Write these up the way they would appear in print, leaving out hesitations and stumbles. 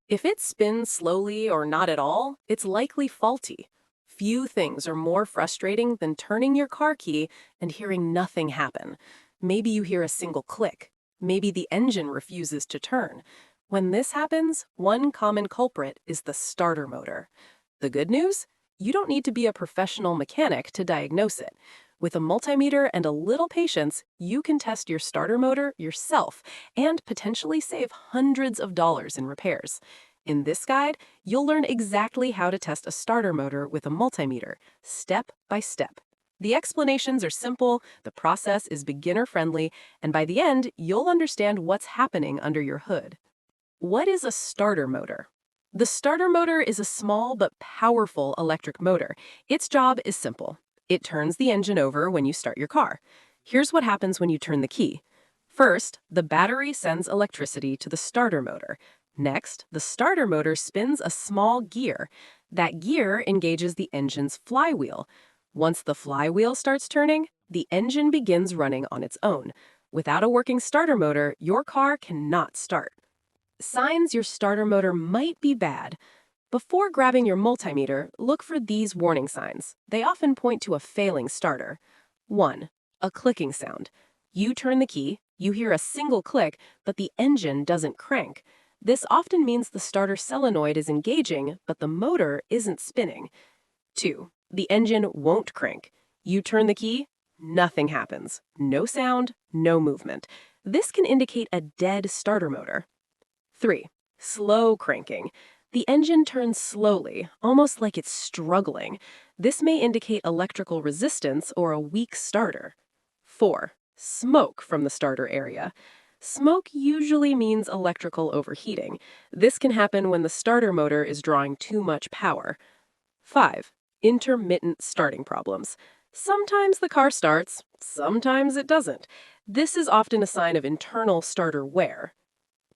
If it spins slowly or not at all, it's likely faulty. Few things are more frustrating than turning your car key and hearing nothing happen. Maybe you hear a single click. Maybe the engine refuses to turn. When this happens, one common culprit is the starter motor. The good news? You don't need to be a professional mechanic to diagnose it. With a multimeter and a little patience, you can test your starter motor yourself and potentially save hundreds of dollars in repairs. In this guide, you'll learn exactly how to test a starter motor with a multimeter, step by step. The explanations are simple, the process is beginner-friendly, and by the end, you'll understand what's happening under your hood. What is a starter motor? The starter motor is a small but powerful electric motor. Its job is simple. It turns the engine over when you start your car. Here's what happens when you turn the key. First, the battery sends electricity to the starter motor. Next, the starter motor spins a small gear. That gear engages the engine's flywheel. Once the flywheel starts turning, the engine begins running on its own. Without a working starter motor, your car cannot start. Signs your starter motor might be bad. Before grabbing your multimeter, look for these warning signs. They often point to a failing starter. 1. A clicking sound. You turn the key, you hear a single click, but the engine doesn't crank. This often means the starter solenoid is engaging, but the motor isn't spinning. 2. The engine won't crank. You turn the key, nothing happens. No sound, no movement. This can indicate a dead starter motor. 3. Slow cranking. The engine turns slowly, almost like it's struggling. This may indicate electrical resistance or a weak starter. 4. Smoke from the starter area. Smoke usually means electrical overheating. This can happen when the starter motor is drawing too much power. 5. Intermittent starting problems. Sometimes the car starts, sometimes it doesn't. This is often a sign of internal starter wear.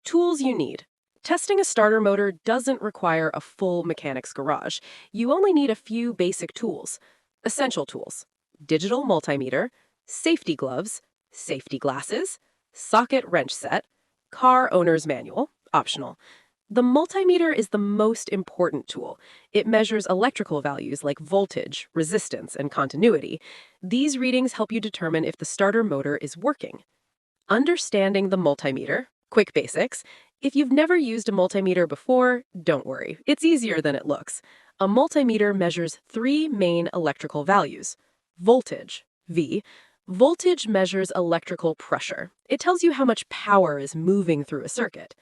Tools you need. Testing a starter motor doesn't require a full mechanic's garage. You only need a few basic tools. Essential tools: digital multimeter, safety gloves, safety glasses, socket wrench set, car owner's manual, optional. The multimeter is the most important tool. It measures electrical values like voltage, resistance, and continuity. These readings help you determine if the starter motor is working. Understanding the multimeter. Quick basics. If you've never used a multimeter before, don't worry. It's easier than it looks. A multimeter measures three main electrical values. Voltage, V. Voltage measures electrical pressure. It tells you how much power is moving through a circuit.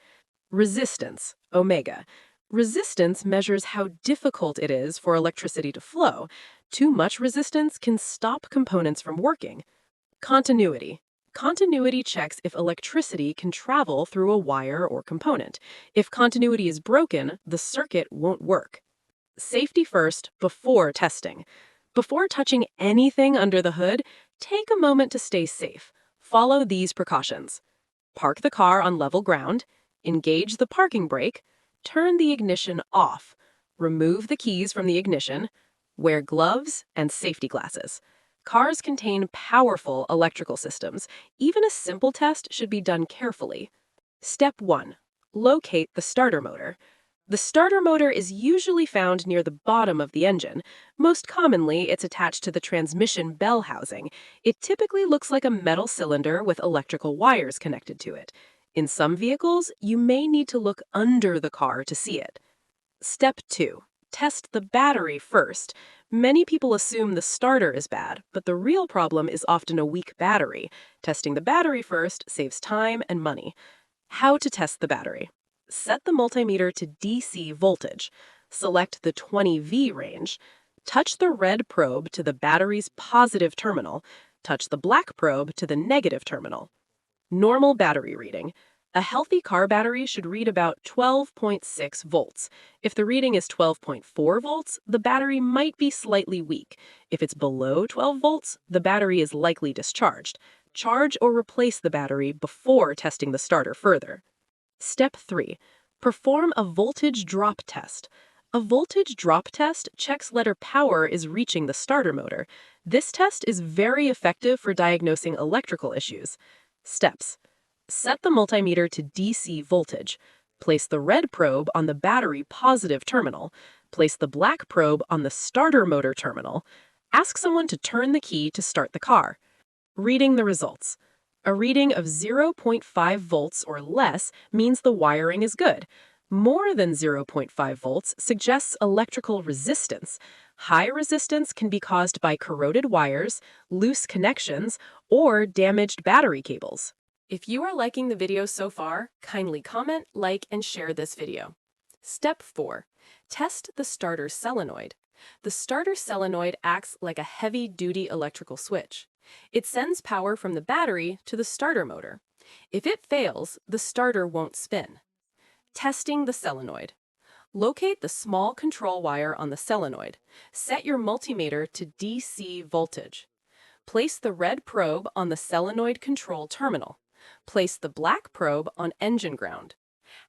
Resistance, omega. Resistance measures how difficult it is for electricity to flow. Too much resistance can stop components from working. Continuity. Continuity checks if electricity can travel through a wire or component. If continuity is broken, the circuit won't work. Safety first before testing. Before touching anything under the hood, take a moment to stay safe. Follow these precautions. Park the car on level ground, engage the parking brake, turn the ignition off, remove the keys from the ignition, wear gloves and safety glasses. Cars contain powerful electrical systems. Even a simple test should be done carefully. Step 1. Locate the starter motor. The starter motor is usually found near the bottom of the engine. Most commonly, it's attached to the transmission bell housing. It typically looks like a metal cylinder with electrical wires connected to it. In some vehicles, you may need to look under the car to see it. Step 2. Test the battery first. Many people assume the starter is bad, but the real problem is often a weak battery. Testing the battery first saves time and money. How to test the battery. Set the multimeter to DC voltage. Select the 20V range. Touch the red probe to the battery's positive terminal. Touch the black probe to the negative terminal. Normal battery reading. A healthy car battery should read about 12.6 volts. If the reading is 12.4 volts, the battery might be slightly weak. If it's below 12 volts, the battery is likely discharged. Charge or replace the battery before testing the starter further. Step 3. Perform a voltage drop test. A voltage drop test checks whether power is reaching the starter motor. This test is very effective for diagnosing electrical issues. Steps. Set the multimeter to DC voltage. Place the red probe on the battery positive terminal. Place the black probe on the starter motor terminal. Ask someone to turn the key to start the car. Reading the results. A reading of 0.5 volts or less means the wiring is good. More than 0.5 volts suggests electrical resistance. High resistance can be caused by corroded wires, loose connections, or damaged battery cables. If you are liking the video so far, kindly comment, like, and share this video. Step 4. Test the starter solenoid. The starter solenoid acts like a heavy-duty electrical switch. It sends power from the battery to the starter motor. If it fails, the starter won't spin. Testing the solenoid. Locate the small control wire on the solenoid. Set your multimeter to DC voltage. Place the red probe on the solenoid control terminal. Place the black probe on engine ground.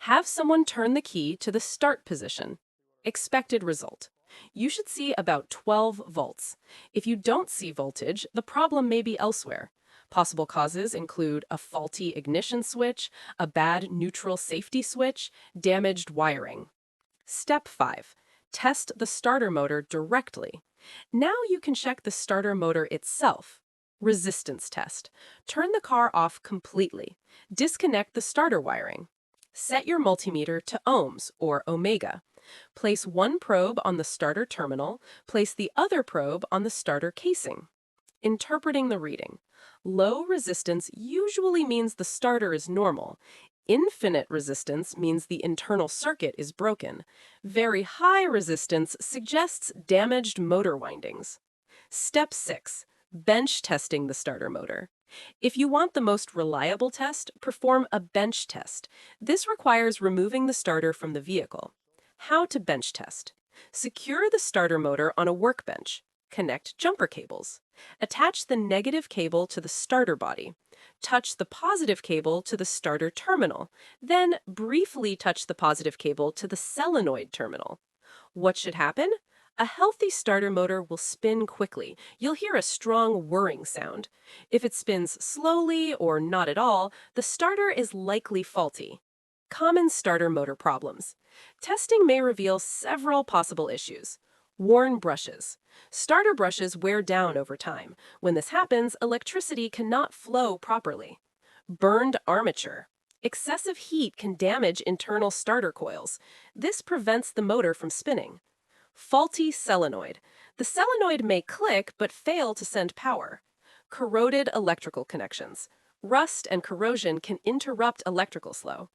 Have someone turn the key to the start position. Expected result. You should see about 12 volts. If you don't see voltage, the problem may be elsewhere. Possible causes include a faulty ignition switch, a bad neutral safety switch, damaged wiring. Step 5. Test the starter motor directly. Now you can check the starter motor itself. Resistance test. Turn the car off completely. Disconnect the starter wiring. Set your multimeter to ohms or omega. Place one probe on the starter terminal. Place the other probe on the starter casing. Interpreting the reading. Low resistance usually means the starter is normal. Infinite resistance means the internal circuit is broken. Very high resistance suggests damaged motor windings. Step 6. Bench testing the starter motor. If you want the most reliable test, perform a bench test. This requires removing the starter from the vehicle. How to bench test. Secure the starter motor on a workbench. Connect jumper cables. Attach the negative cable to the starter body. Touch the positive cable to the starter terminal. Then briefly touch the positive cable to the solenoid terminal. What should happen? A healthy starter motor will spin quickly. You'll hear a strong whirring sound. If it spins slowly or not at all, the starter is likely faulty. Common starter motor problems. Testing may reveal several possible issues. Worn brushes. Starter brushes wear down over time. When this happens, electricity cannot flow properly. Burned armature. Excessive heat can damage internal starter coils. This prevents the motor from spinning. Faulty solenoid. The solenoid may click but fail to send power. Corroded electrical connections. Rust and corrosion can interrupt electrical flow.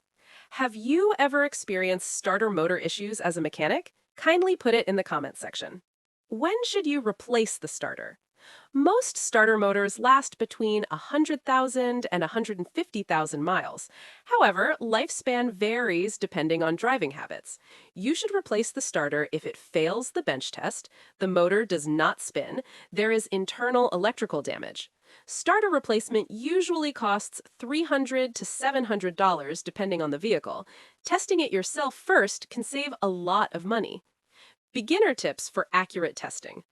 Have you ever experienced starter motor issues as a mechanic? Kindly put it in the comments section. When should you replace the starter? Most starter motors last between 100,000 and 150,000 miles. However, lifespan varies depending on driving habits. You should replace the starter if it fails the bench test, the motor does not spin, there is internal electrical damage. Starter replacement usually costs $300 to $700 depending on the vehicle. Testing it yourself first can save a lot of money. Beginner tips for accurate testing.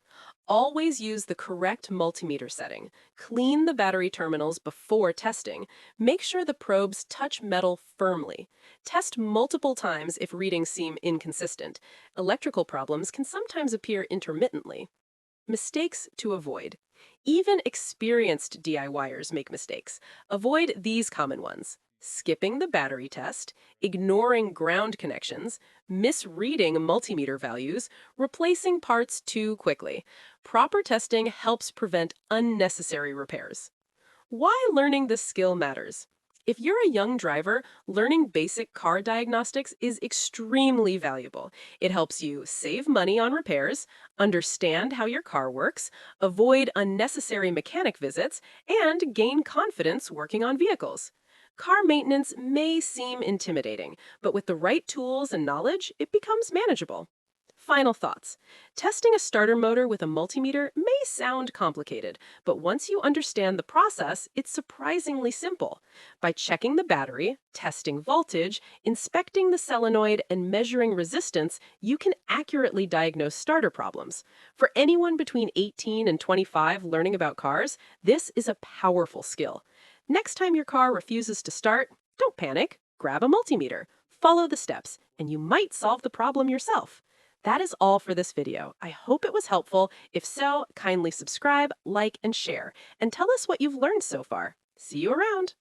Always use the correct multimeter setting. Clean the battery terminals before testing. Make sure the probes touch metal firmly. Test multiple times if readings seem inconsistent. Electrical problems can sometimes appear intermittently. Mistakes to avoid. Even experienced DIYers make mistakes. Avoid these common ones: skipping the battery test, ignoring ground connections, misreading multimeter values, replacing parts too quickly. Proper testing helps prevent unnecessary repairs. Why learning this skill matters. If you're a young driver, learning basic car diagnostics is extremely valuable. It helps you save money on repairs, understand how your car works, avoid unnecessary mechanic visits, and gain confidence working on vehicles. Car maintenance may seem intimidating, but with the right tools and knowledge, it becomes manageable. Final thoughts. Testing a starter motor with a multimeter may sound complicated, but once you understand the process, it's surprisingly simple. By checking the battery, testing voltage, inspecting the solenoid, and measuring resistance, you can accurately diagnose starter problems. For anyone between 18 and 25 learning about cars, this is a powerful skill. Next time your car refuses to start, don't panic. Grab a multimeter. Follow the steps, and you might solve the problem yourself. That is all for this video. I hope it was helpful. If so, kindly subscribe, like, and share, and tell us what you've learned so far. See you around!